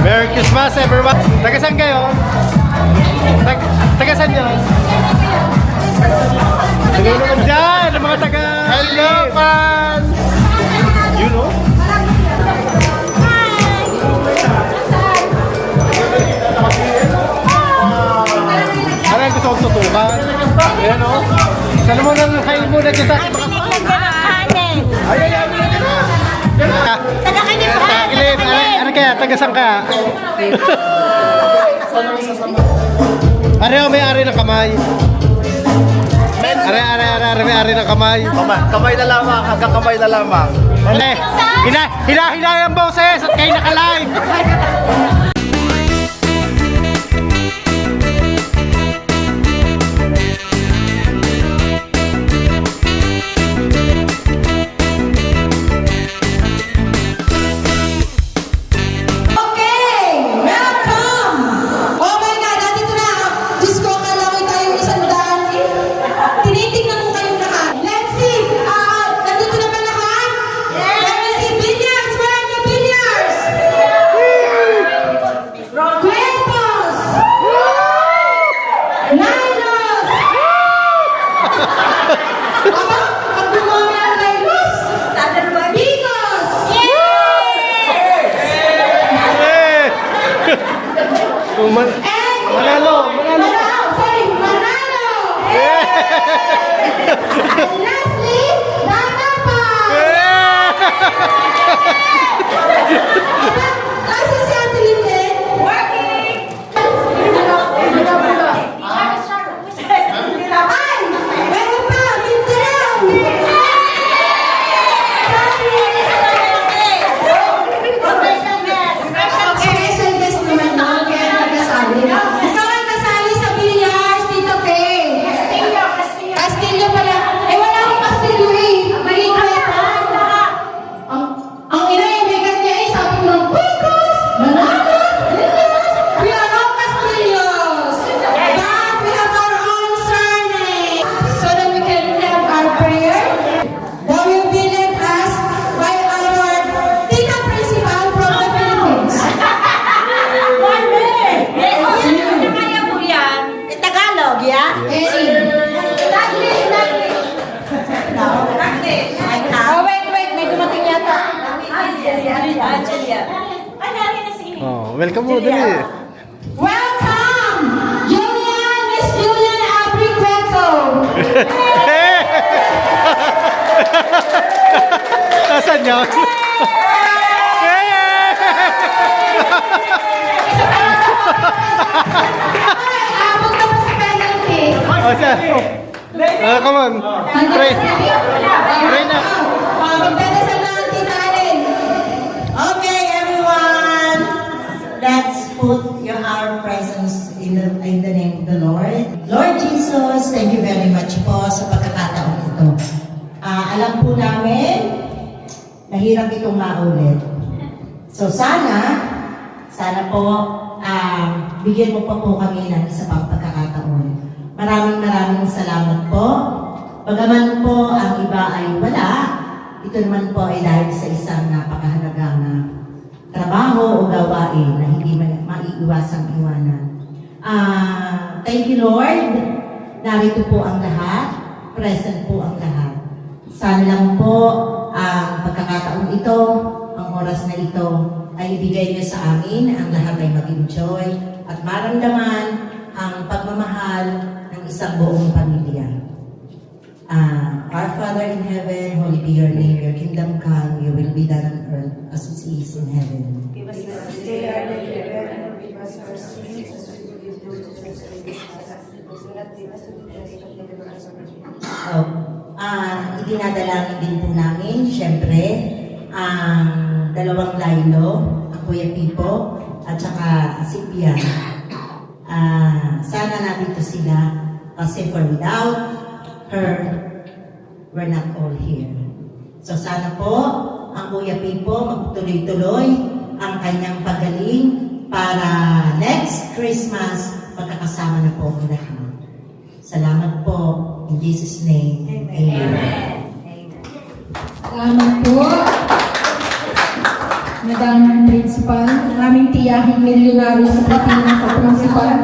Merry Christmas everyone! Taga saan kayo? Taga saan yun? Hello naman dyan! Ang mga taga... Hello fans! You know? Ano yung gusto kong tutukan? Ayan o. Saan mo nang kain muna dyan sa akin mga fans? Ay, Takilip! Ano kaya? Taga saan ka? Are, may ari ng kamay. Are, may ari ng kamay. Kamay na lamang, hanggang kamay na lamang. Hila yung boses at kayo naka-live. Manalo! Sorry, Manalo! And lastly, Danapa! Kasi si Ate Linden? Working! Ay! Meron pa! Mindanao! Special guest naman no? Kaya nagkasali. Gusto ka kasali sa Villar, Tito Kay. Castillo pala. Eh, wala akong Castillo eh. Maging kwenta. Ang ina yung bigat niya eh. Sabi ko ng Picos, Manalo, Villas. We are all Castillos. But we have our own surname. So that we can have our prayer. That will be led us by our Tita Principal from the Philippines. Tagalog, yeah? Oh, wait, may dumating yata. Oh, welcome mo dali. Welcome, Julian, Miss Julian Abriqueto. Nasaan yun? Ay, abot na pa sa penalty. Oh, siya. Come on. Pray. Pray na. Magdadasal na ang Tita Allen. Okay, everyone. Let's put our presence in the name of the Lord. Lord Jesus, thank you very much po sa pagkakataon ito. Alam po namin, mahirap itong maulit. So sana po, bigyan mo pa po kami ng isa pang pagkakataon. Maraming salamat po. Bagaman po ang iba ay wala, ito naman po ay dahil sa isang napakahalagang trabaho o gawain na hindi maiiwasang iwanan. Thank you, Lord. Narito po ang lahat. Present po ang lahat. Sana lang po ang pagkakataon ito, ang oras na ito, ay ibigay niyo sa amin, ang lahat ay mag-enjoy at maramdaman ang pagmamahal ng isang buong pamilya. Our Father in heaven, holy be your name, your kingdom come, your will be done on earth as it is in heaven. Give us this day our daily bread, and forgive us our sins as we forgive those who trespass against us. Do not leave us into temptation, but deliver us from evil. Idinadalangin din po namin, syempre, ang dalawang laylo, ang Kuya Pipo, at saka si Pia. Sana nandito sila, kasi for without her, we're not all here. So sana po, ang Kuya Pipo magtuloy-tuloy ang kanyang pagaling para next Christmas, magkakasama na po ang lahat. Salamat po. In Jesus' name. Amen. Salamat po. Madam Principal, ang aming tiyahing milyonaryo sa Pilipinas sa Principal.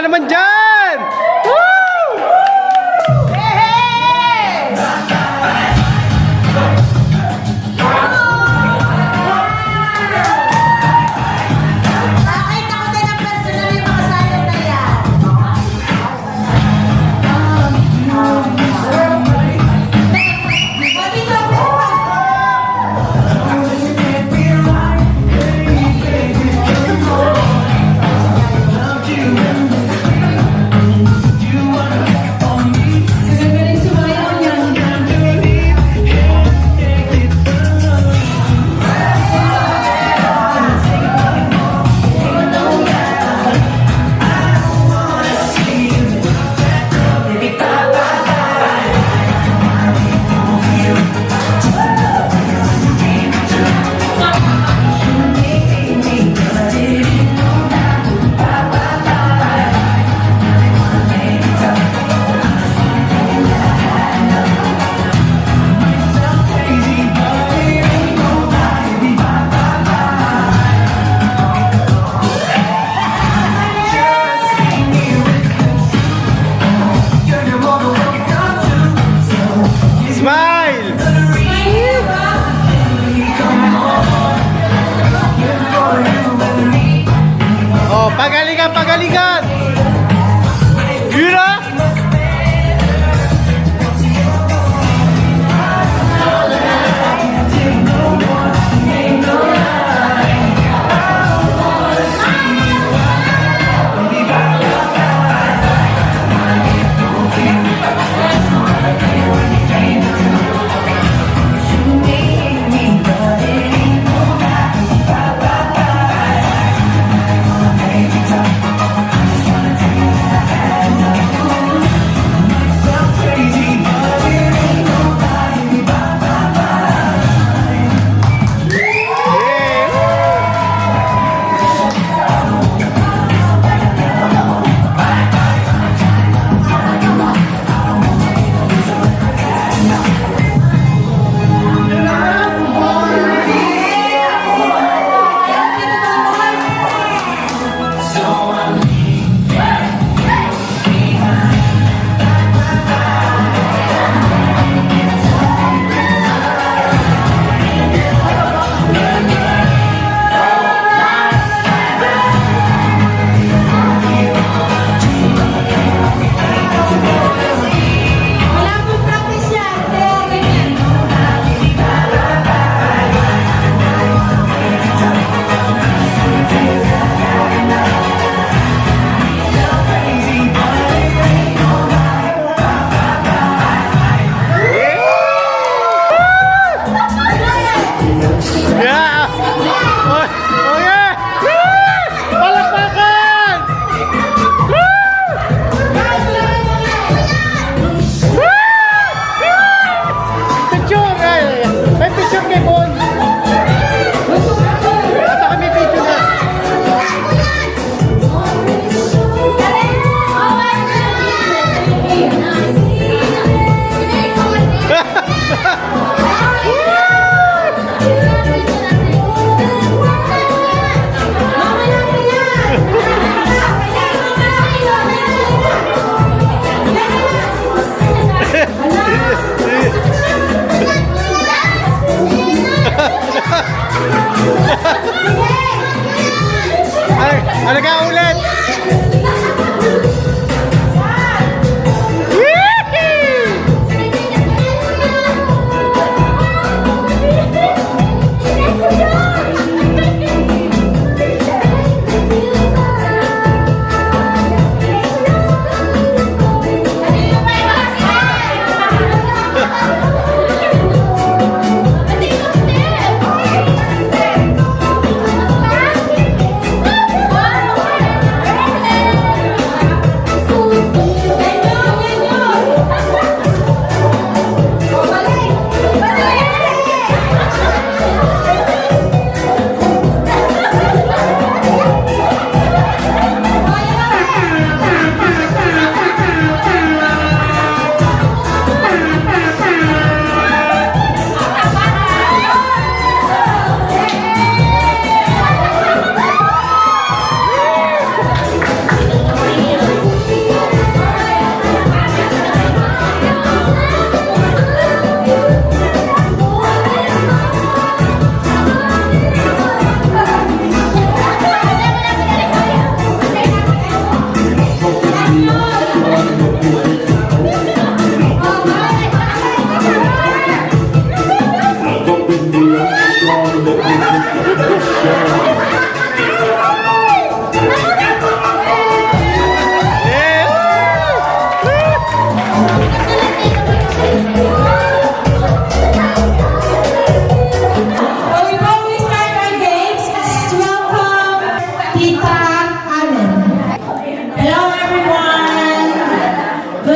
naman dyan! Nakita ko din ang personal yung mga sayang na yan. Pati na po.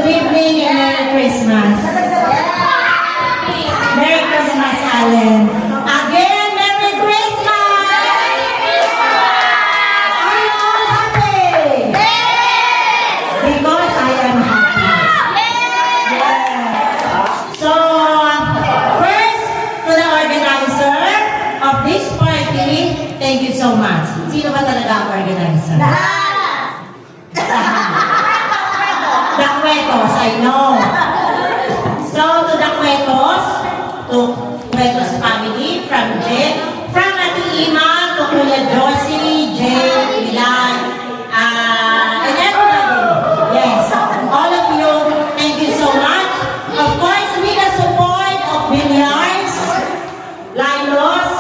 Good evening and Merry Christmas. Merry Christmas, Allen. Again, Merry Christmas! Are you all happy? Because I am happy. Yes. So, first, to the organizer of this party, thank you so much. Sino ba talaga ang organizer? The Cuetos, I know. So, to the Cuetos, to Cuetos family, from Jay, from Ate Ima, to Kuya Josie, Jay, Milan, and everybody. Yes, all of you, thank you so much. Of course, with the support of Billiards, Lilos,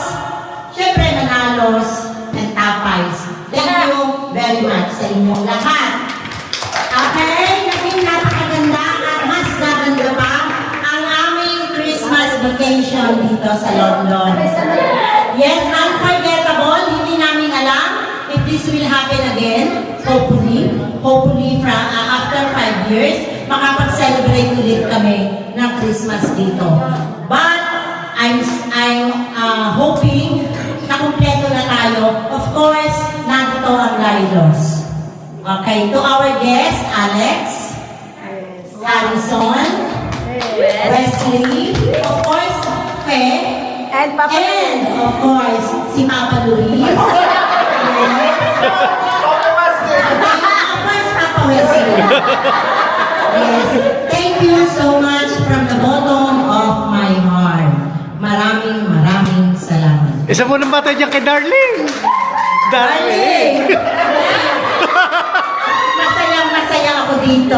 syempre Manalos, and Tapais. Thank you very much sa inyong lahat. Okay, naging napakaganda at mas maganda pa ang aming Christmas vacation dito sa London. Yes, unforgettable. Hindi namin alam if this will happen again. Hopefully from after 5 years, makapag-celebrate ulit kami ng Christmas dito. But I'm hoping na kumpleto na tayo. Of course, nandito ang Lilos. Okay, to our guests, Alex, Harrison, Wesley, of course, Faye, And Papa and of course, si Papa Luis. Of course, Papa Wesley. Yes, thank you so much from the bottom of my heart. Maraming salamat. Isa mo nang bata dyan kay Darling. Darling! Masaya ako dito.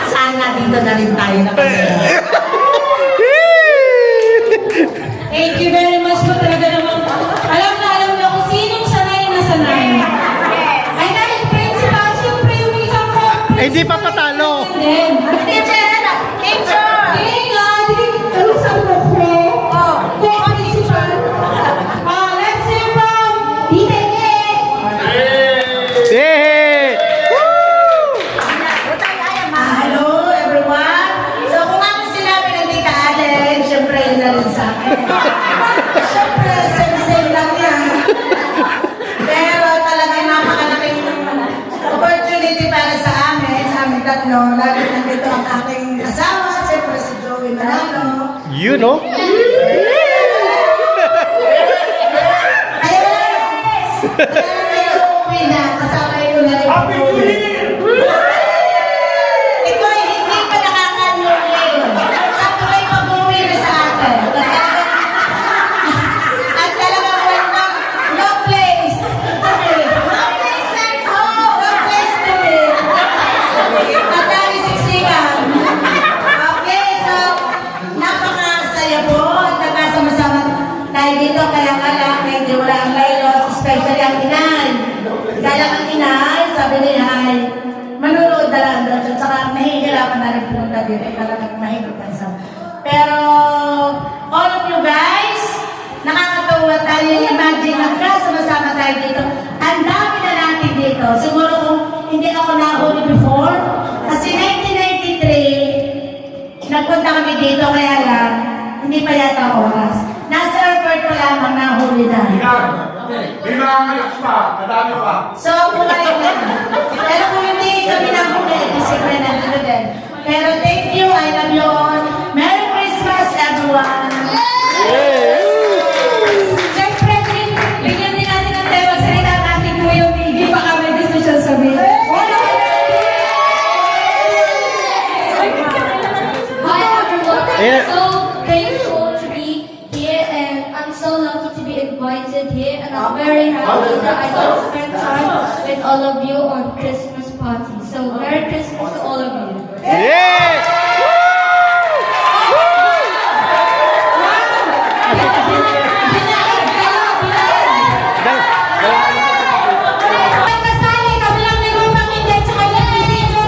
Sana dito na rin tayo nakasaya. Thank you very much po talaga naman. Alam niyo kung sinong sanay na sanay. Ay dahil principal, siyempre yung isang ko. Hindi pa patalo. Teacher! Hindi nga, ano sa mo ko? Co-principal. Let's hear from Tita Yay! Hello everyone. So kung ano sinabi ng Tita Allen, syempre yun na rin sa akin. Syempre, same lang yan. Pero talagang napakalaking opportunity para sa aming tatlo. Lalo nandito ang aking asawa, syempre si Joey Manalo. You know? Ayun! Kaya medyo uwi na, kasama ko na rin po. Ito ay hindi pa nakakanuwi. Sabi ko ay pag-uwi na sa akin. At talagang welcome, no place. No place to be. At dami siksikan. Okay, so napakasaya po at nagkasama-sama tayo dito. Kaya nga lang, hindi wala ang Lilos, especially ang inay. Kaya lang ang inay, sabi niya ay manunood na lang doon. At saka mahihirapan na rin pumunta dito. Talagang mahihirapan sa. Pero all of you guys, nakakatawa tayo. Imagine nagkasama-sama tayo dito. Ang dami na natin dito. Siguro kung hindi ako nahuli before, kasi 1993, nagpunta kami dito kaya lang, hindi pa yata oras. Nasa airport pa lamang nahuli na. May mga anak pa, madami pa. So, bumalik na. Pero kung hindi kami nahuli, disipline na dito din. Pero thank you, I love you all. Merry Christmas, everyone! Siyempre, bigyan din natin ng tayo magsalita ang ating Kuya Miggy. Baka may gusto siyang sabihin. Hi everyone, Yeah. I'm so grateful to be here and I'm so lucky to be invited here and I'm very happy that I got to spend time with all of you on Christmas party. So Merry Christmas to all of you. Yeah! Kasali, kami lang may grupang hindi, tsaka ilang video.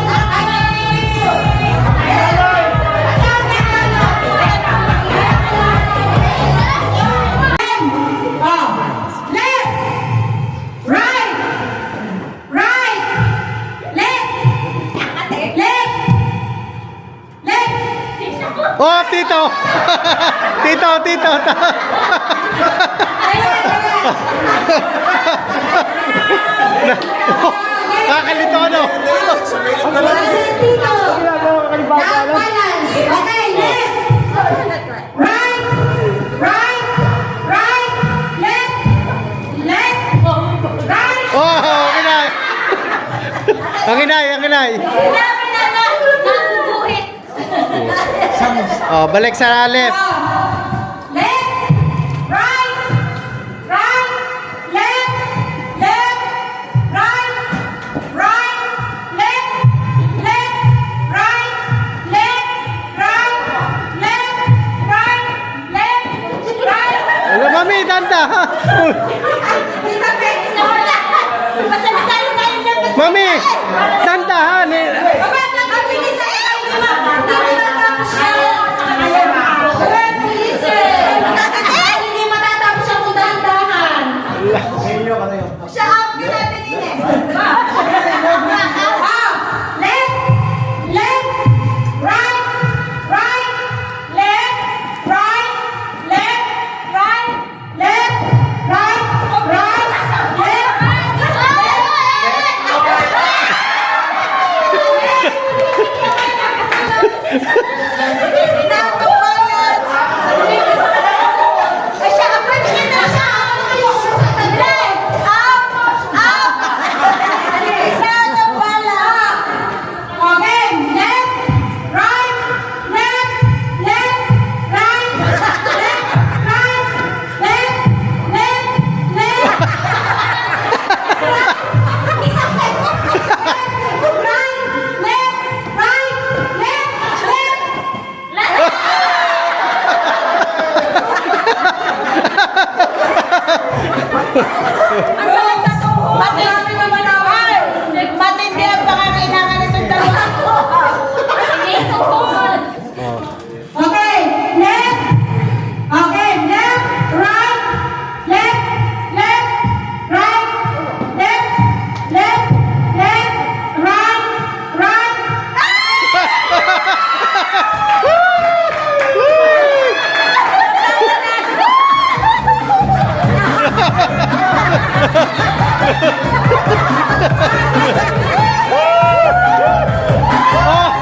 Left! Right! Right! Oh, tito! Tito, tito! Kakalito ano? Tito. Balance. Okay, left. Right. Right. Right. Left. Left. Right. Oh, ang inay! Ang inay, ang inay! Sinabi na naguguhit. Oh, balik sa left. Left. Right. Right. Left. Left. Right. Right. Left. Left. Right. Left. Right. Left. Right. Left. Right. Ano, mami, tanda! Tita Pe. Pasalisalo tayo lang. Mami, tandahan eh! Baba, mabilis sa iyo. Hindi matatapos yan. Well, please, hindi matatapos yan kung dahan-dahan. Siya ang pinatinin eh. Left, left, right, right, left, right, left, right, left, right, right, left, Ay, siya, approach niya na siya. Okay, left, right, left, left, right, left, right, left, left, left. Right, left, right, left, left. Matindi naman ako. Matindi ang pangangailangan nitong dalawa ko. Sige, tuhod. Okay, left. Okay, left, right, left, left, right, left, left, left, right, right. Oh,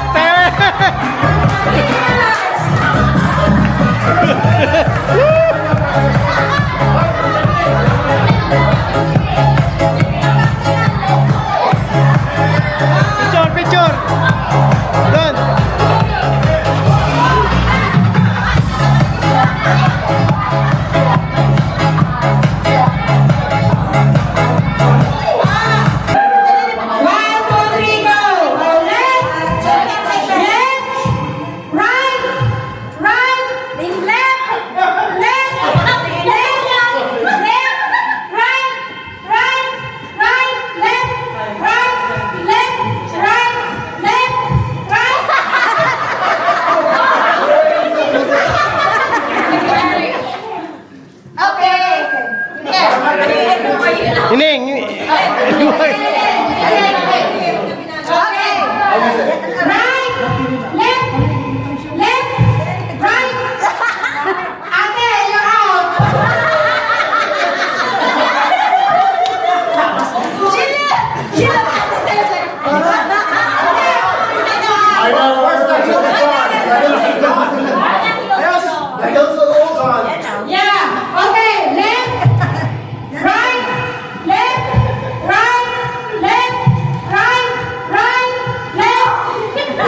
picture, picture! Doon! One, two, three, go. Left, left, right, right, left, left, left, left, right, right, right, left, right, left, right, left, right. Ining! Okay. Right, left, left, right. Ate, you're out. Yeah. Okay. Left, right, left, right, left, right, right, left.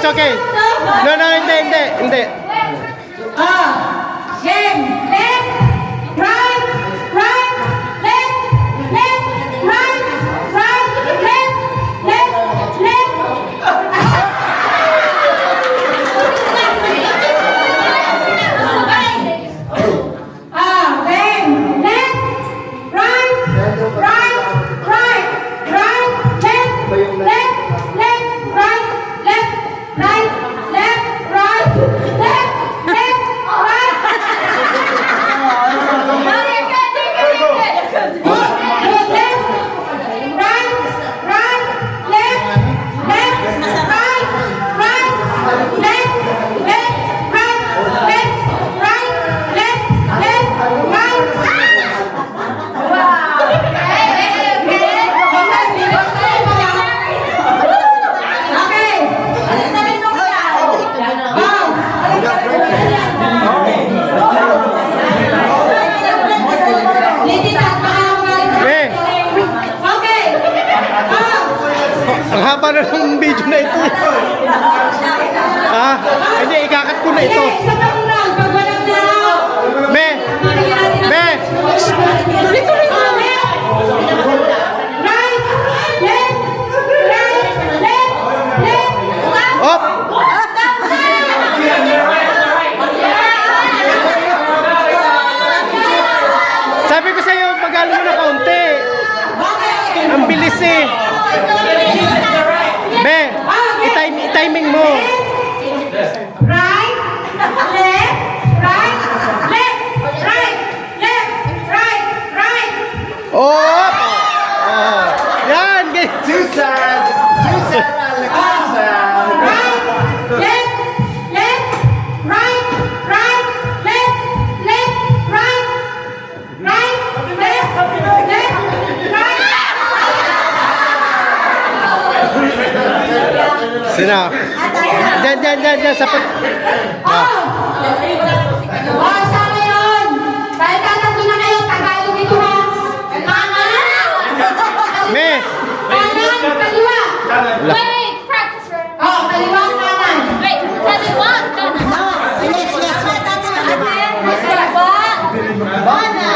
okay. No, hindi. Game. Left, right, right, left, left, right, right, left, left, left. Game. Left, right, right, right, right, left, left, left, right, left, right, left, right, left, left, right. Ang haba na ng video na ito. Hindi, ikakat ko na ito. Me! Op! Sabi ko sa'yo, mag-alo mo na kaunti. Ang bilis eh. Be, i-timing mo. Right, left, right, left, right, left, right, right. Op! Yan! Susan! Right, left, left, right, right, left, left, right, right, left, left, right. Sina? Diyan, sa pag... Sana yun. Dahil tatatlo na kayo, Tagalog ito ha. Kanan. Me! Kanan, kaliwa. Wait, practice round. Kaliwa, kanan. Wait, kaliwa, kanan. Yes. That's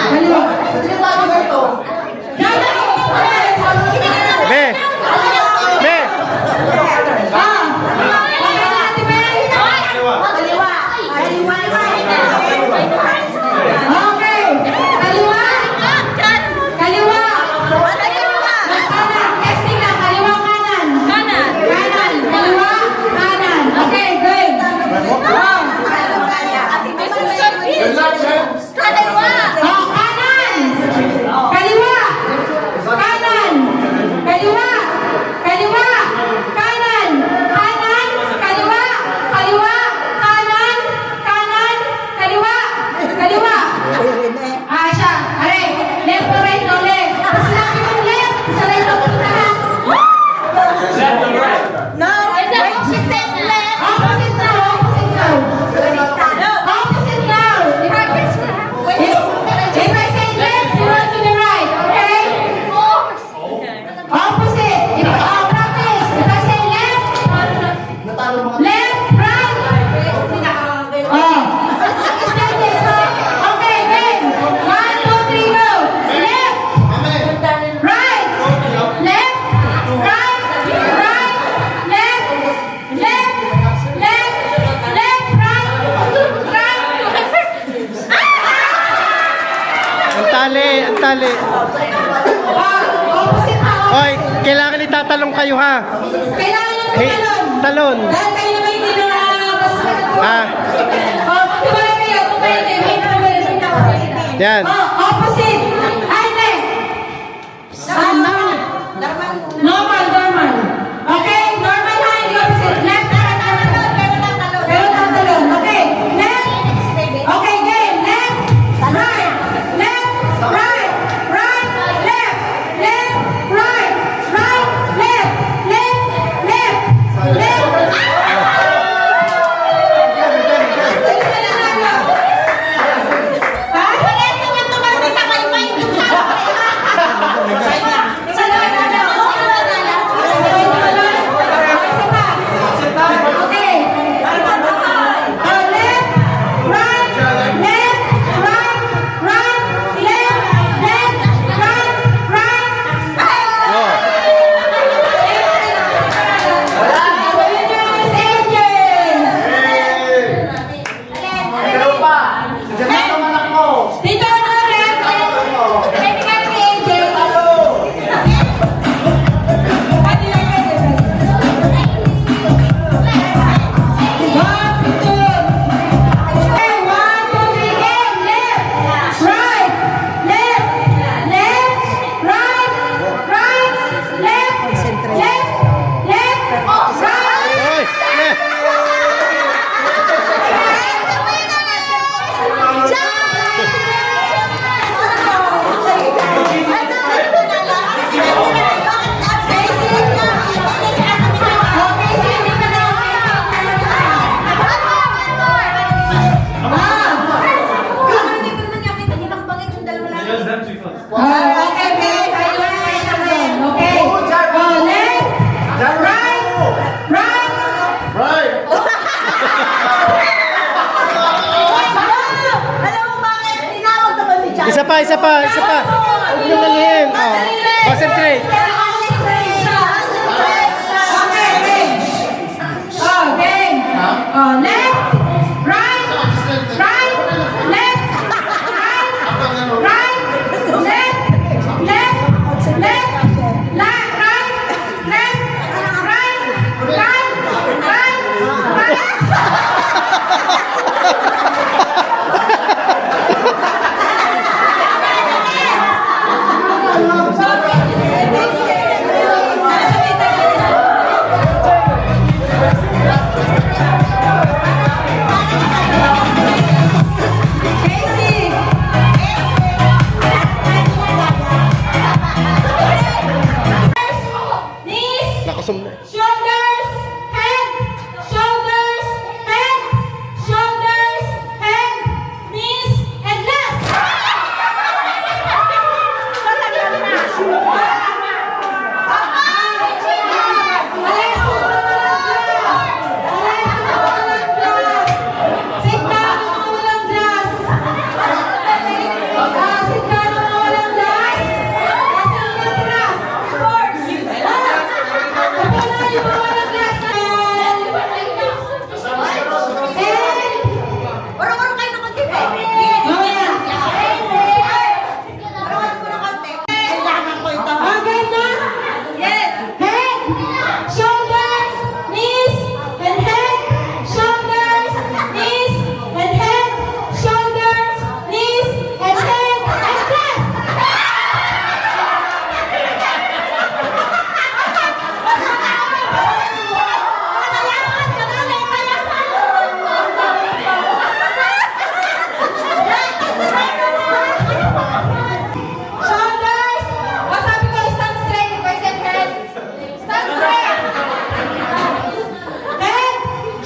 Kaliwa. Me! Me! Okay. Kaliwa. Kaliwa. Kanan. Testing lang. Kaliwa, kanan. Kanan. Kanan. Kaliwa, kanan. Okay, good. This is confusing. Kaliwa. Kanan. Kaliwa. Kanan. Kaliwa. Kaliwa. Kanan. Kanan. Kaliwa. Kaliwa. Kanan. Kanan. Kaliwa. Kaliwa. Siya. Are. Left to right to left. Tapos sinabi mong left. Sa right to punta ka. Is that what she says left? Opposite now. Opposite now. Opposite now. Practice round. If I say left, you run to the right. Okay? Opposite. Practice. If I say left, right. Start this. Okay, then. 1, 2, 3, go. Left. Right. Left. Right. Right. Left. Left. Left. Left. Right. Right. Ang tali. Opposite na. Hoy, kailangan itatalong kayo ha. Kailangan yung Hey, talon. Dahil kayo naman hindi na nakakabas sa Ah. Tumala kayo, tumala kayo. Yan. Opposite. Ay, hindi. Normal. Okay, normal ha, hindi opposite. Left, right, pero tatalon. Okay, left. Okay, game. Left, right, left, right, right, left, left, right, right, left, left, left, left. Ha? Okay, okay. Tayo na tayo doon. Okay. Left. Right. Right. Right! Alam mo bakit? Tinawag naman ni John. Isa pa, isa pa, isa pa. Huwag nyo ganyan. Oh. Concentrate. Left, right, right, left, right, right, left, left, left, right, Nakasum na. shoulders, head, shoulders, head, shoulders, head, knees, and left. Sit down, walang glass. Sit down, walang glass. Urong-urong kayo ng konti pa. Urong-urong ko ng konti. Kailangan ko ito. Yes. Head, shoulders, knees, and head, shoulders, knees, and head, shoulders, knees, and head, and left. Shoulders! O sabi ko, stand straight. If I said head, stand straight. Head,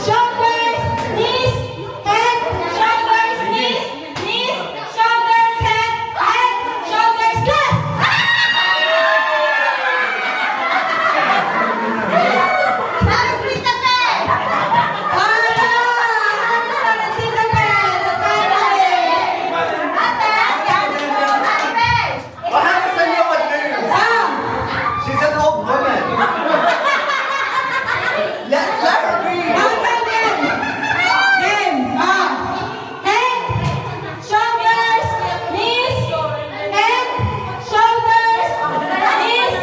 shoulders, knees, head, shoulders, knees, knees, shoulders, head, shoulders, left. What happens when you would lose? She's an old woman. Let her be. Head, shoulders, knees, head, shoulders, knees,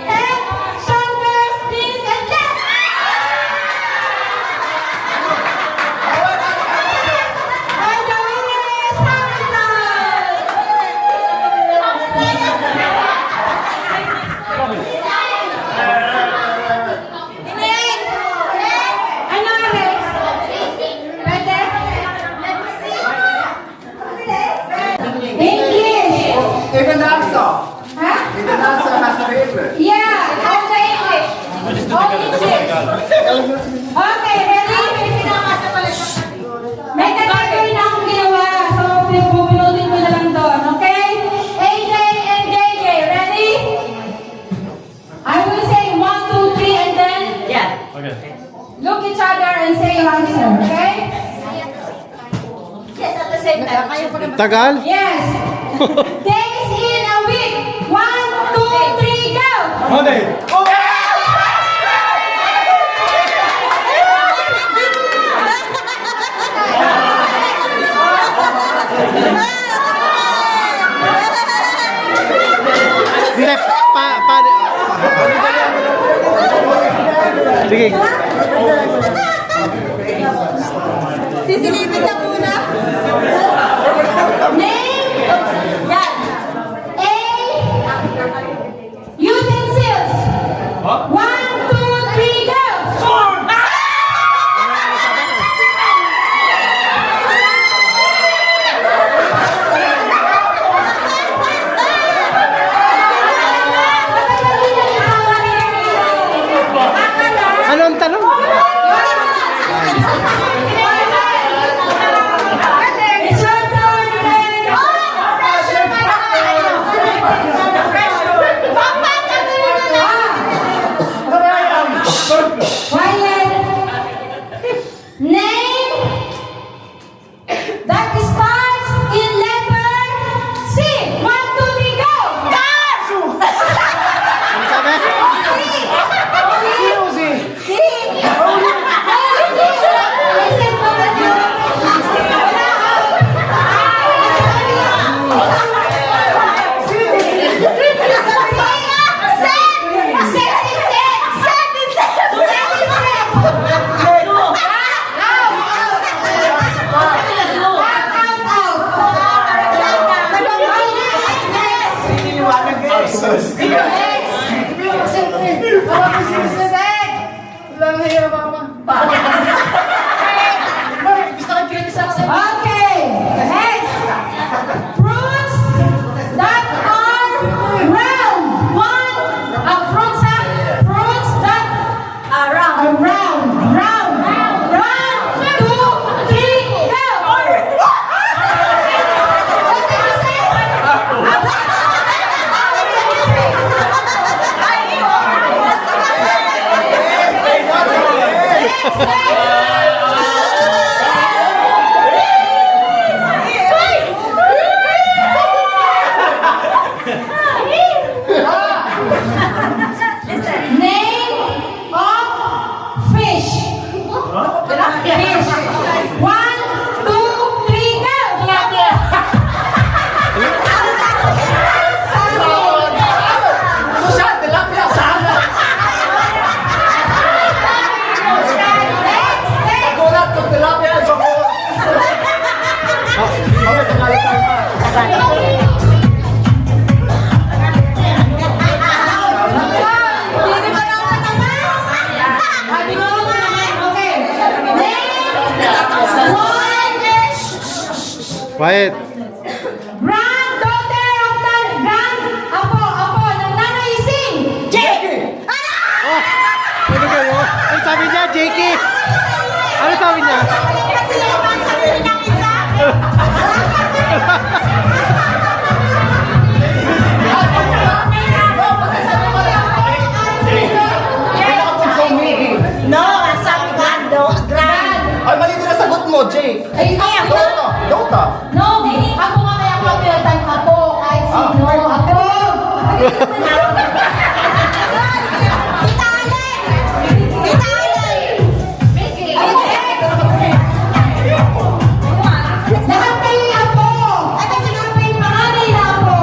head, shoulders, knees, and left. And the winner is Ano next? Pwede? English. Even the answer. Ha? Even the answer has to be English. Yeah, how's the English? All English. Okay, ready? May category na akong ginawa. So, pinutin ko na lang doon. Okay? AJ and JJ, ready? I will say 1, 2, 3 and then look each other and say your answer. Okay? Yes, at the same time. Kayo pa naman. Tagal? Yes. Days in a week. 1, 2, 3, go! Monday. Hindi, Sige. Sisilipin na muna. Name Yan. A utensils. 1, 2, 3, go! Anong tanong? It's your turn, Jesus. Okay. Next. Fruits that are round. Fruits that are round. Round. 1, 2, 3, go. What did you say? Name of fish. Fish. 1, 2, 3, go. Hindi ba naman naman? Sabi mo naman. Okay. Name one Quiet. granddaughter of the apo ng Nanay Ising. Oh, ano kayo? Ano sabi niya, Jakey? Ano sabi niya? No, ang sabi grand. Ay, mali din ang sagot mo, Jake. Ay, Dota. Dota. No, ako nga kaya ako pinatay apo. Kahit sino. Apo. Lahat kayo yung apo. At ang sinabi pa yung panganay na apo.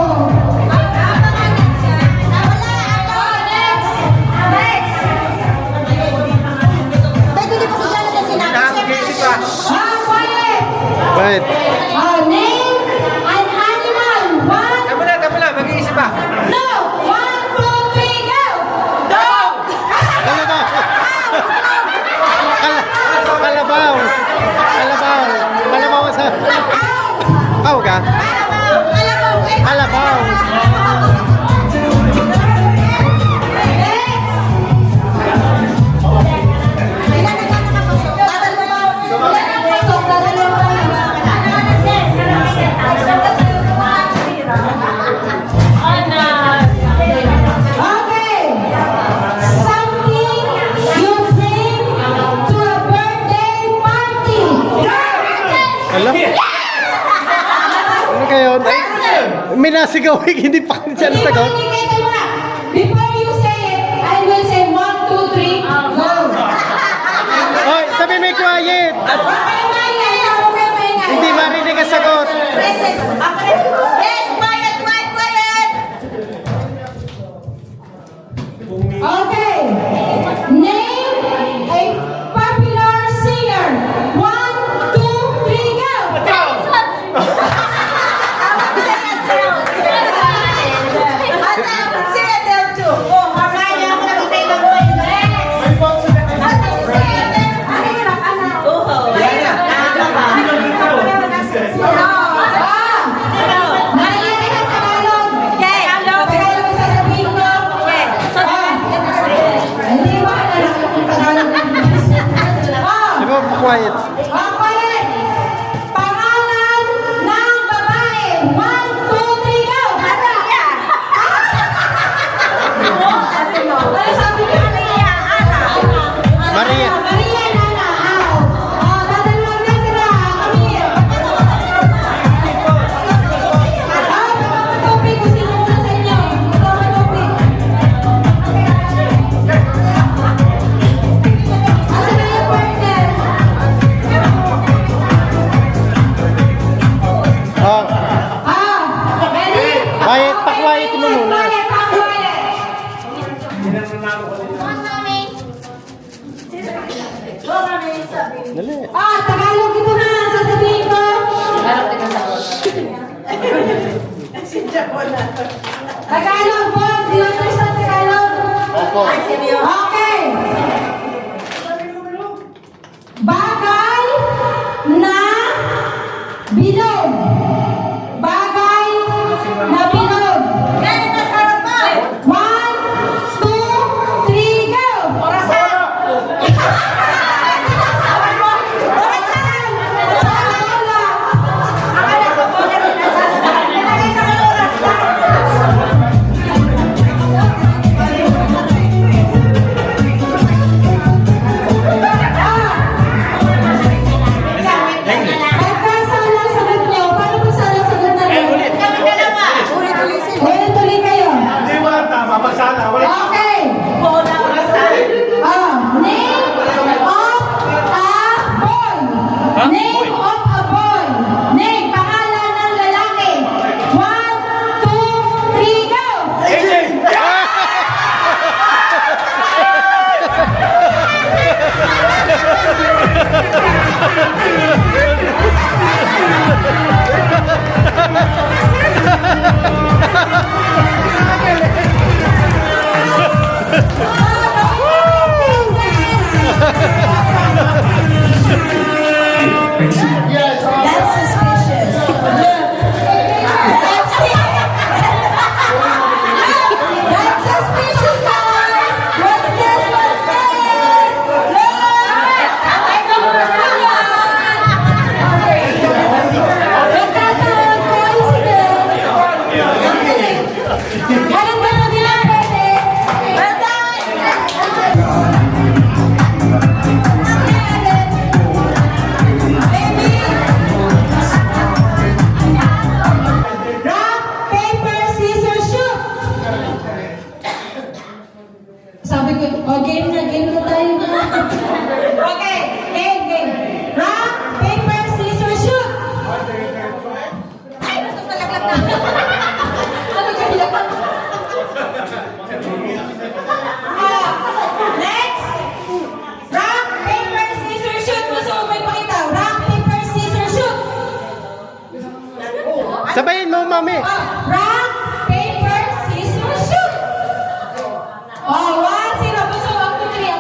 Next. Quiet. Quiet. Name an animal. Tama na, mag-iisip pa. No. 1, 2, 3, go. Ano ba? Kalabaw. Kalabaw sa... Aw ka? Kalabaw. Okay. Something you bring to a birthday party. Alam? Ano kayo? Ay, may nasigawin, hindi pa siya nasagot. Before you say it, I will say 1, 2, 3, go. Hoy, sabi may quiet. Hindi marinig ang sagot. Okay. Name a popular singer. 1, 2, 3, go. Narinig ang Tagalog. Tagalog ang sasabihin ko. Hindi mo alam kung Tagalog. Di ba quiet? Quiet. Pangalan ng babae. 1, 2, 3, go. Ano sabi niyo? Maria. Maria Nana. Dadalawang letra. Camille. Topic kung sino muna sa inyo. Ito ang topic. Asa na yung partner? Oh, Ready? quiet, pa-quiet mo muna. Quiet, pa-quiet. Dali. Tagalog ito na. Sasabihin ko. Tagalog, Bob. Do you understand Tagalog? Opo. Okay. Bagay na bilog. Bagay na bilog. One, two, three, go! Orasan! Pagkasala sagot niyo, paano kung sala sagot natin? Ulit-ulit kayo. Hindi mo lang tama. Pagsala. Wala. Okay. Name of a boy. Name of a boy. Name, pangalan ng lalaki. 1, 2, 3, go! AJ! Yes, That's suspicious. That's suspicious, guys! What's this? What's this? Nagkataon coincidence. Alam ba mo nila pwede? Rock, paper, scissors, shoot! Sabi ko, game na tayo na. Okay, game. Rock, paper, scissors, shoot! Ay, basta malaglag na. Ano kaya? Next! Rock, paper, scissors, shoot! Gusto mo may pakita? Rock, paper, scissors, shoot! Sabayin mo, mami. Rock, paper, scissors, shoot! Oh, 1-0. Gusto mo, up to 3.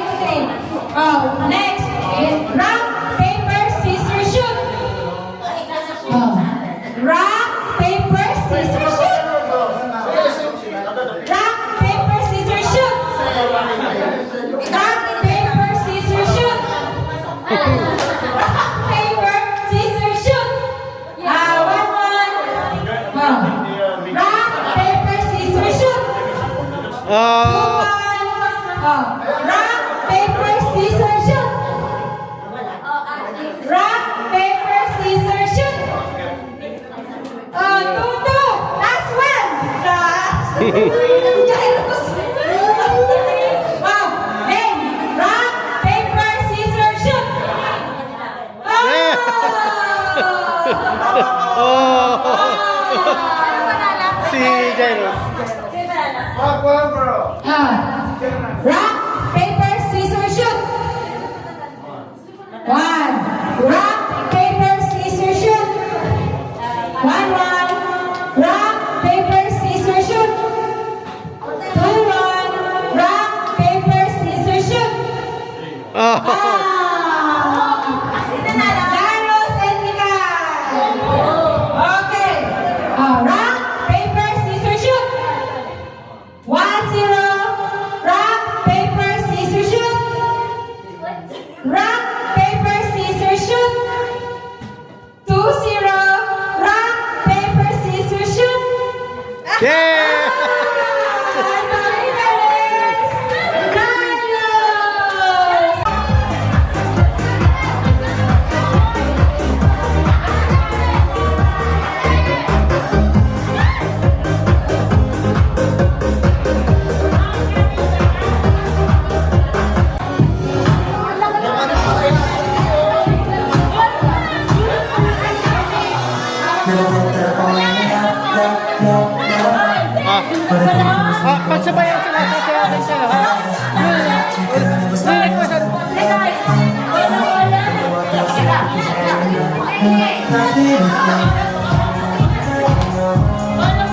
Oh, next. Rock, paper, scissors, shoot! Oh. Rock, paper, scissors, shoot! Rock, paper, scissors, shoot! Rock, paper, scissors, shoot! Rock, paper, scissors, shoot! 1-1. Oh. Rock, paper, scissors, shoot! Oh. Rock, paper, scissors, shoot! Rock, paper, scissors, shoot! 2-2. Last one! Hey! Rock, paper, scissors, shoot! Si Jairo. Rock, paper, scissors, shoot! 1. Rock, paper, scissors, shoot! 1-1. Rock, paper, scissors, shoot! 2-1. Rock, paper, scissors, shoot! Carlos and Miguel! Okay. Rock, paper, scissors, shoot! 1-0. Rock, paper, scissors, shoot! Rock, paper, scissors, shoot! 2-0. Rock, paper, scissors, shoot! Yeah! Pagsabayan sila sa sayawan sila, ha? Ano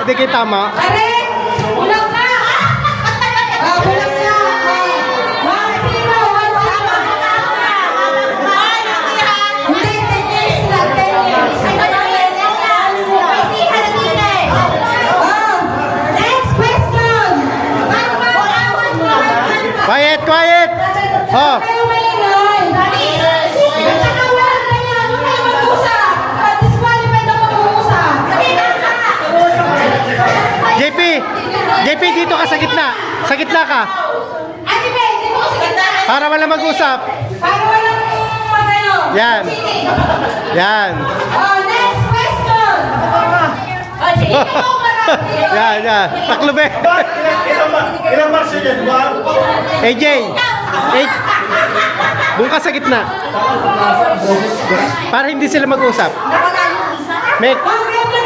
Hindi kayo tama. Are! Bulak na! Bulak na! 1-0, 1-0. Hindi, 10 years lang, 10 years. Next question! Quiet, quiet! Oh, Kayo maingay! At saka wala kayo, ano kayo mag-usap? Disqualified na mag-uusap. JP! JP, dito ka sa gitna. Sa gitna ka. Ate May, dito ko sa gitna. Para wala mag-usap. Para walang magayo. Yan. Yan. Oh, next question. Yan, yan. Taklobe. Ilang marso yan? AJ. Doon ka sa gitna. Para hindi sila mag-usap. Make. Okay, okay.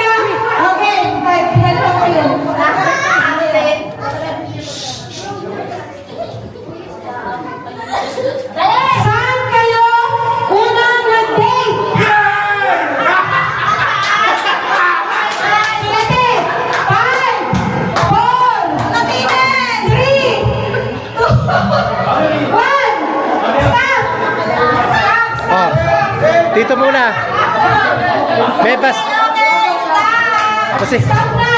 Okay, pinalito ko yun. Saan kayo unang nag-date? Sige, 5, 4, 3, 2, 1. Stop! Stop! Oh. Dito muna. Bebas. Kasi. Stop na!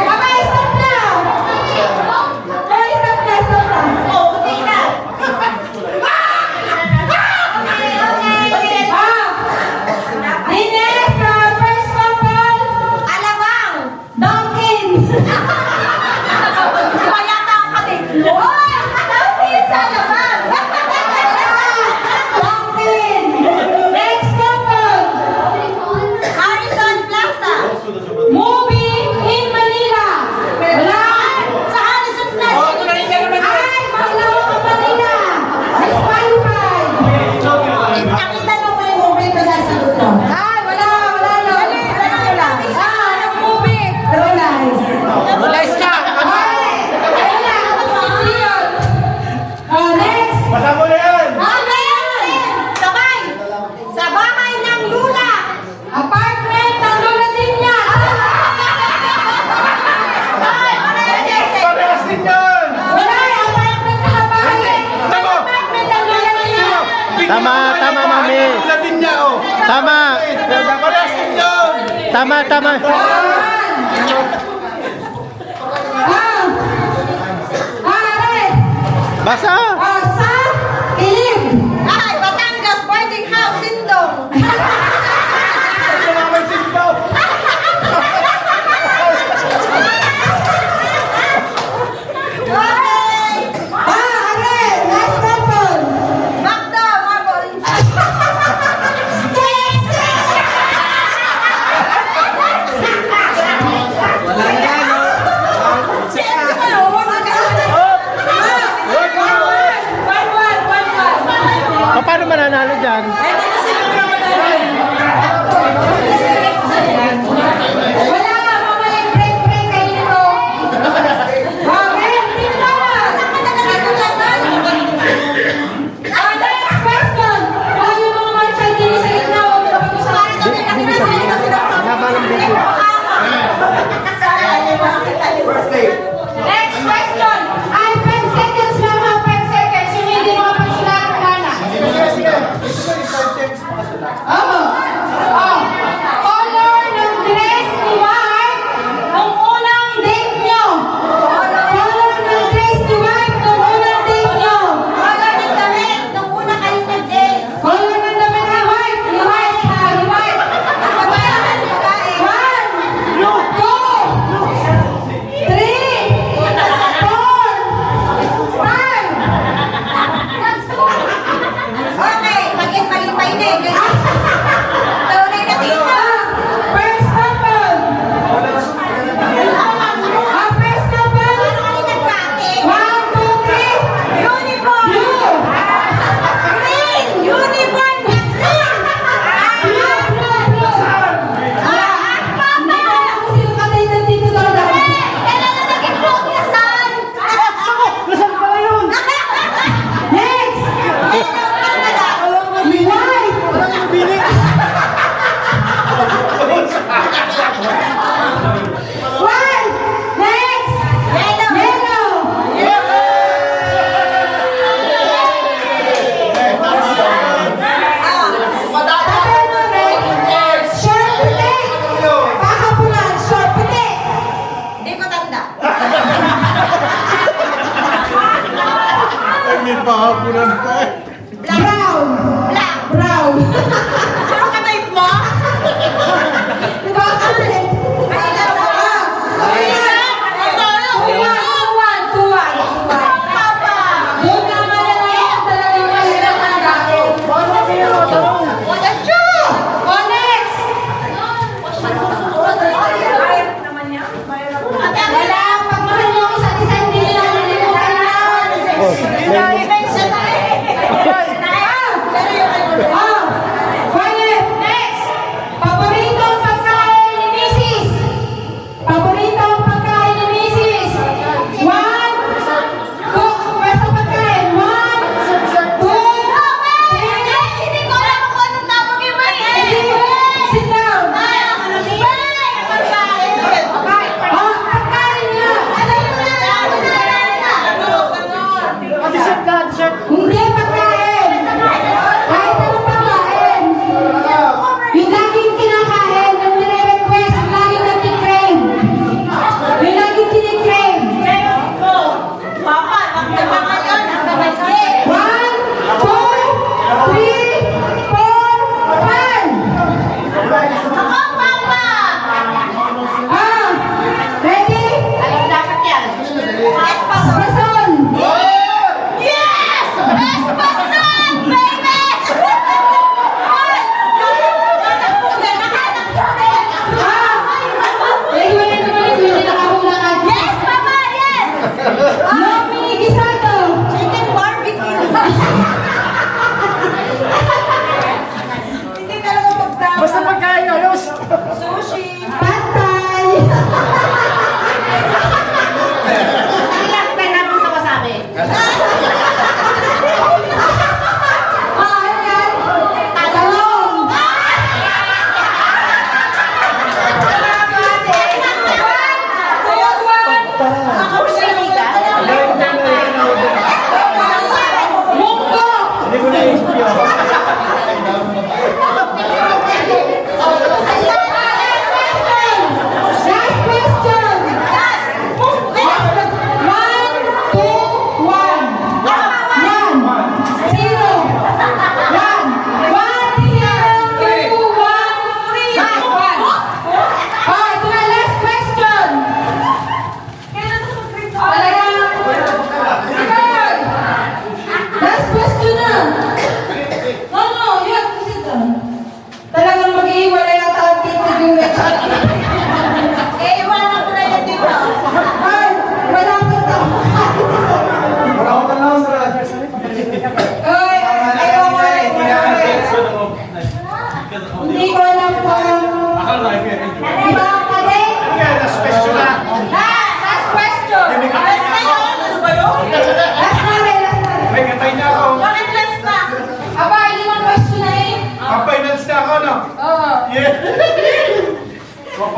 Kamay, stop na! Kamay, stop na, stop na. Ines, first couple. Alabang. Dunkin. Mayata ang kapatid. Hoy! Dunkin sa Alabang. Dunkin. Next couple. Harrison Plaza. Movie in Manila. Wala. Sa Harrison Plaza. Ay, Maglawak ang Manila. Disqualified. Nakita mo ba yung movie ko sa sagot ko? Ay, wala. Anong movie? True Lies. Lies ka. Ay, wala. Hindi yun. Oh, next. Basta mo na yan! Sabay. Sa bahay ng Lula. Apartment ng Lula din niya. Parehas din yan! Wala, apartment ng bahay. Tama. Apartment ng Lula din niya. Tama, tama, mami. Latin niya, oh! Tama. Parehas din yan! Tama, tama. Red. Basa. Sa Ilim. Ay, Batangas boarding house, Sindong. Tumamay sindaw! Okay. Red. Last couple. Macdo, Marble. Paano mananalo dyan? Wala nga, mamaya break kayo nito. Okay, tingnan na. Next question. Baka yung mga martial dito sa gitna, huwag na pag-usapan. Haba ng video. Next question. Ay, 10 seconds lang ha, 10 seconds. Yung hindi makapagsulat, wala na. Sige, sige. Ito ko yung 5 seconds makasulat. Oo. Oh.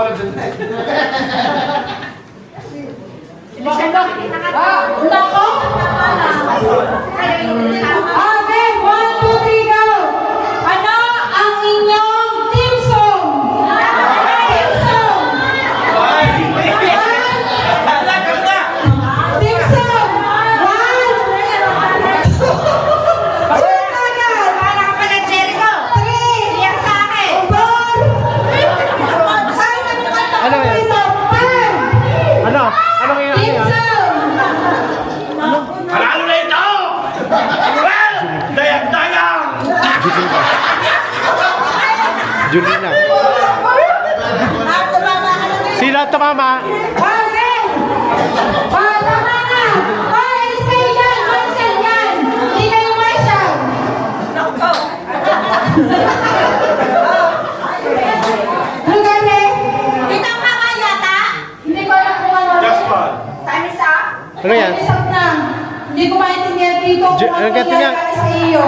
pala dyan. Nako! Okay, 1, 2, 3, go! Ano ang inyong team song? Team song! Team song! 1, 2, 3, 4, Ano yan? Ano? Anong yan? team song! Panalo na ito! Well, dayang-dayang! Julina. Sino ang tumama? Okay! Tama na! Hoy, stay yan! Marshall yan! Hindi kayo Marshall! Lugar na eh? Kitang mama yata. Hindi ko alam kung ano. Time is up. Ano yan? Isang na. Hindi ko maintindihan dito kung ano ano ganito nangyari nga? sa iyo.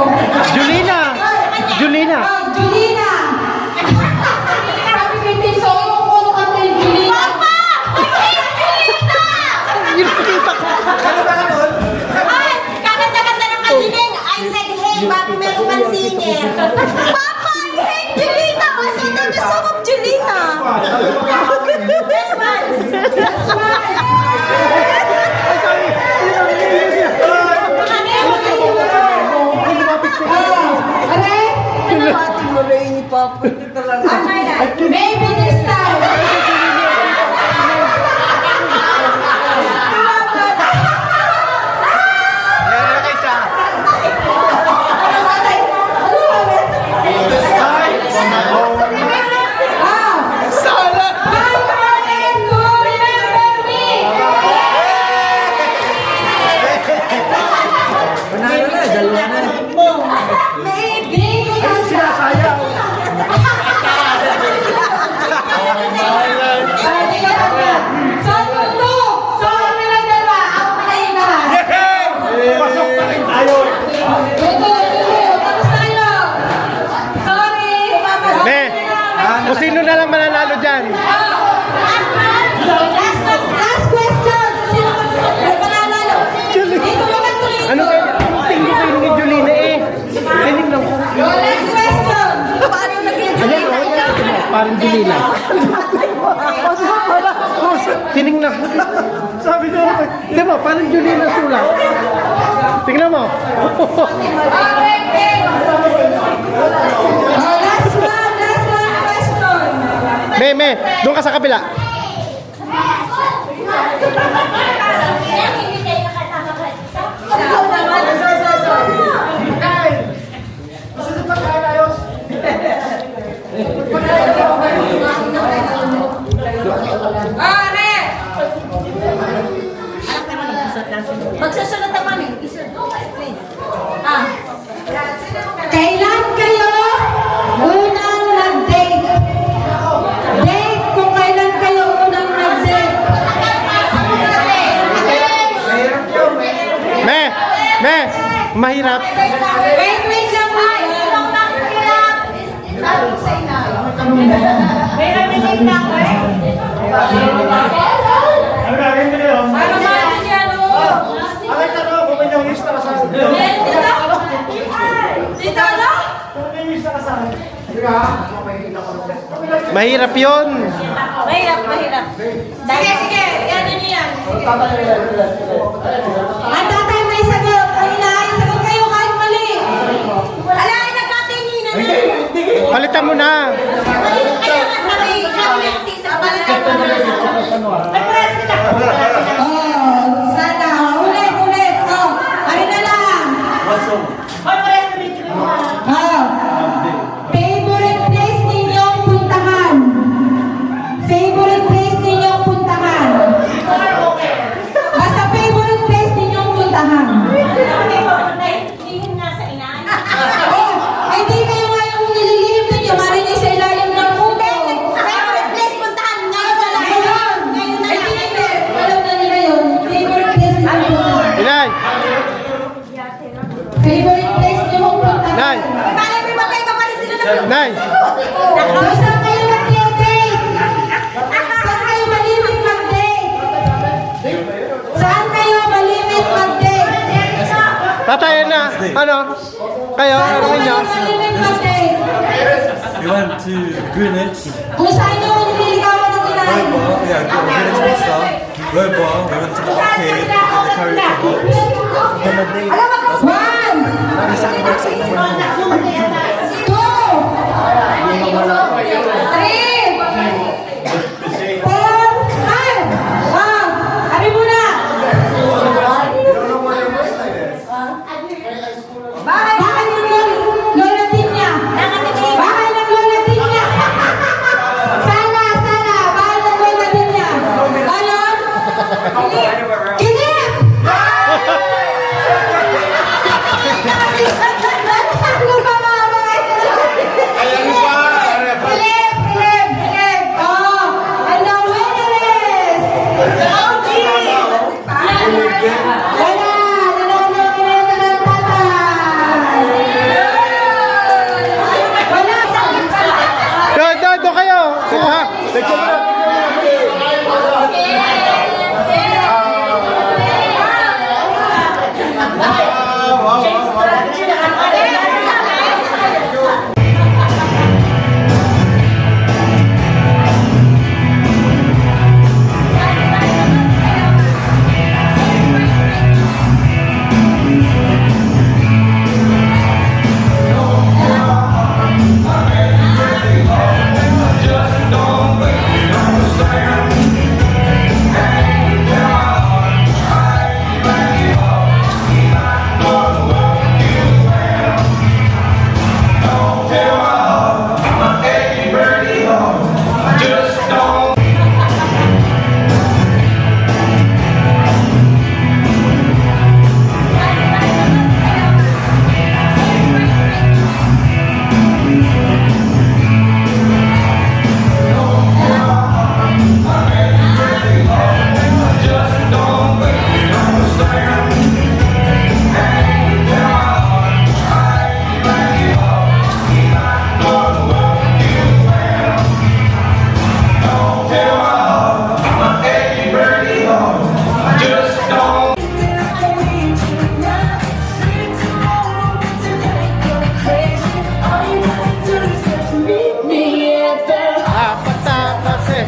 Julina! Julina! Oh, Julina! Sabi ko yung team song, yung kulo ka tayo, Julina. Papa! Julina! Yung nakita ko. Ay, kaganda-ganda ng kaniling. I said, hey, Papi, meron kang singer. Papa, I hate Julina. Kasi ito the song of Julina. Best man. Best man. Maybe this time. Me, kung sino na lang mananalo dyan? Last question. Sino mananalo? Dito naman tuloy. Ano kayo? Tingin ko kayo ni Julina eh. Tingin lang ko. Last question. Paano naging Ayan o, parang Julina. Tinignan ko. Sabi ko, di ba, parang Julina sulat. Tingnan mo. Last one question. Me, doon ka sa kabila. Magsasunod na kami. Please. Kailan kayo unang nag-date? Date kung kailan kayo unang nag-date. Me, mahirap. Wait lang po. Ano ba yan o? Dito ano? Mahirap yun. Mahirap. Sige. Yan niyo yan. Ang tatay may sagot. Ang inaay sagot kayo kahit mali. Ala, ay nagkatinginan na. Palitan mo na. Oh, sana. Ulit. Oh, ano na lang. Oh, favorite place ninyong puntahan. Favorite place ninyong puntahan. Basta favorite place ninyong puntahan. Oh, ay di kayo nga yung nililihim ninyo. Mali niyo sa ilalim ng puto. Ngayon. Ay hindi. Alam na nila yun. Favorite place ninyong puntahan. Inay, Favorite place ninyong puntahan. Nay. Nay. Basta kayo nag-date. Tatay na. Ano? Kayo, ano kayo? We went to Greenwich. Kung saan nyo nililigawan ng kinay? Yeah, Greenwich Pizza. Robo, we went to the arcade, we did the karaoke box. One! Two! Three! Four! Five! Sabi muna! Bahay ng Lola Tinya! Bahay ng Lola Tinya! Sana! Bahay ng Lola Tinya! Ano? Kilip! Ano ba mga mga? Kilip! Oh! Ano? Winners! Wala! Nananong ng tatay! Wala! Doon kayo. Kuha. Tapas eh.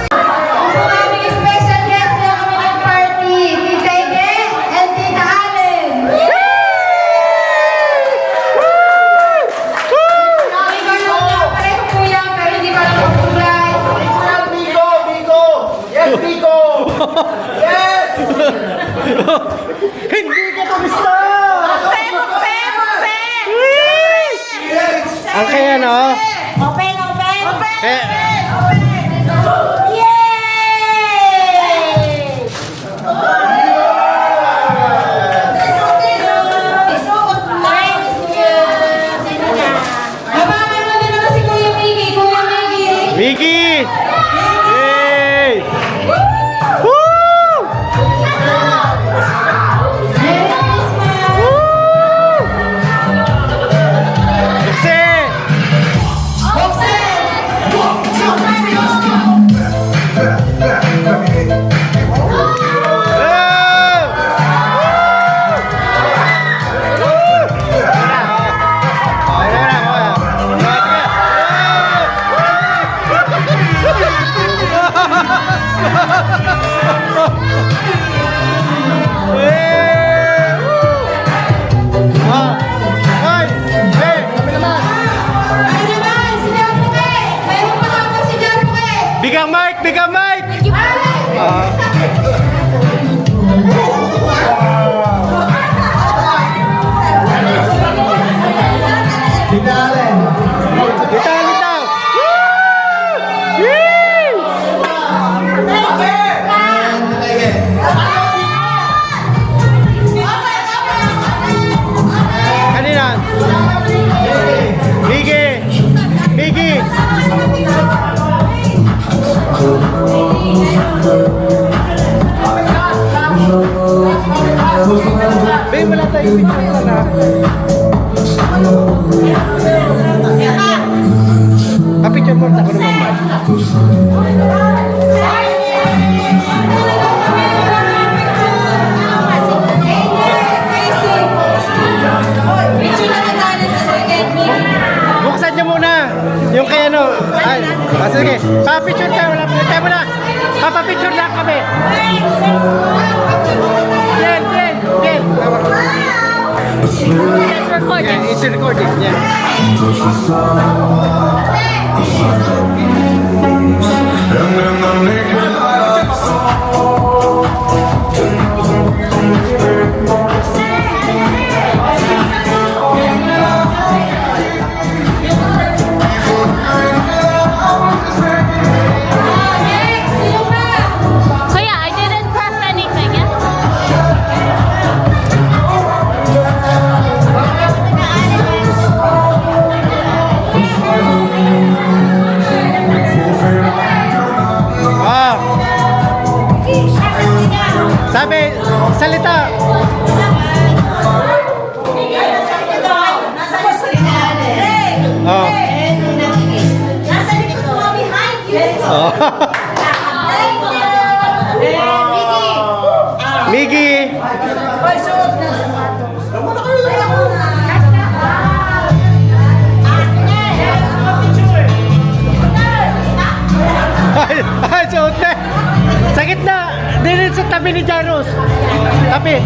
Maraming special guest na kami ng party. Tita Ige and Tita Allen. Ikaw lang pareho kuya, pero hindi ka lang magkulay. Biko! Yes, Biko! Yes! Hindi ko to gusto! Ang kaya no? Open! Eh, Abangan mo din naman si Kuya Miggy. Kuya Miggy. Vicky! Yay! Woo! Merry Christmas. Kasi! Roxanne. Biggie! Biggie! Babe, wala tayo picture na. Picture mo ako naman. Buksan niyo muna. Yung kay ano. Ay, sige. Pa-picture tayo. Wala pa tayo muna. Pa-picture lang kami. Jen. It's recording. Yeah, it's recording. Yeah. Kuya, I didn't press anything, yeah? Ah. Sabi, salita. Oh. Oh. Miggy. Ay, suot na. Sa gitna. Dinin sa tabi ni Jaros. Tabi.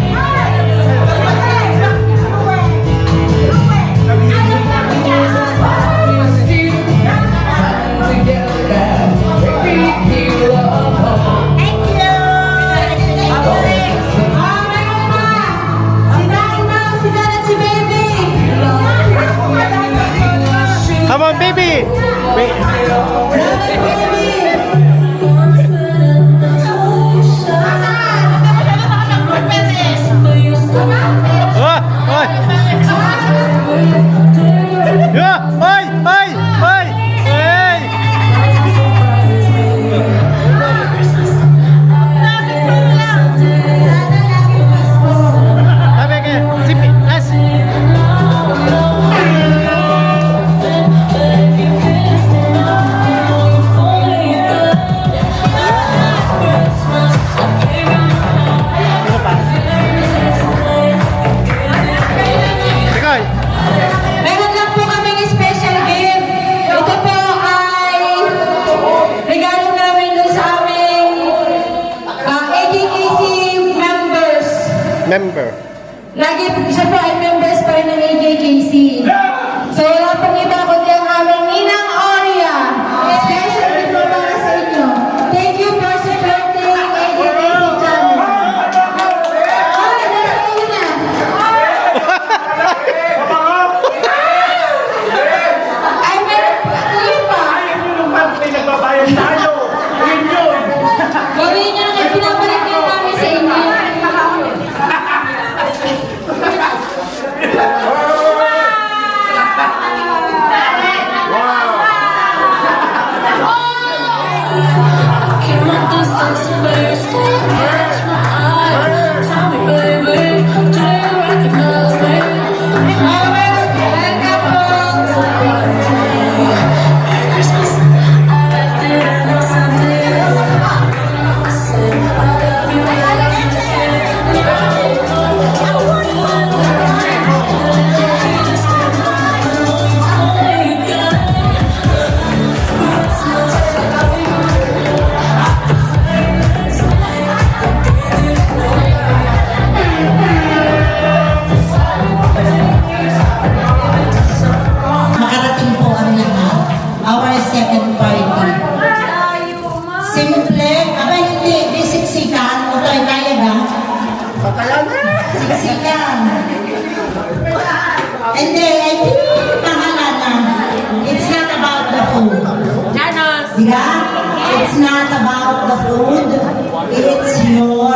Come on, baby. Meron lang po kaming special gift. Ito po ay regalo namin doon sa aming AJKC members. Member. Lagi siya po ay members pa rin ng AJKC. So wala pong iba kundi ang aming Ninang Oria. Special gift po para sa inyo. Thank you for supporting AJKC channel. Ay, nasa inyo na. Ay, meron pa. Ayun pa. Gawin niyo na pinabalik din namin sa inyo. Makarating po ang lahat. Our second party. Simple. Aba, hindi siksikan. O tayo kaya ba? Siksikan. Hindi, I think pangalanan. It's not about the food. Diba? It's not about the food. It's your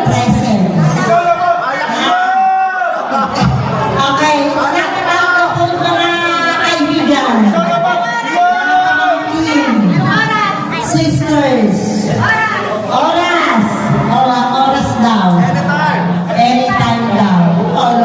presence. Okay, it's not about the Kim, sisters,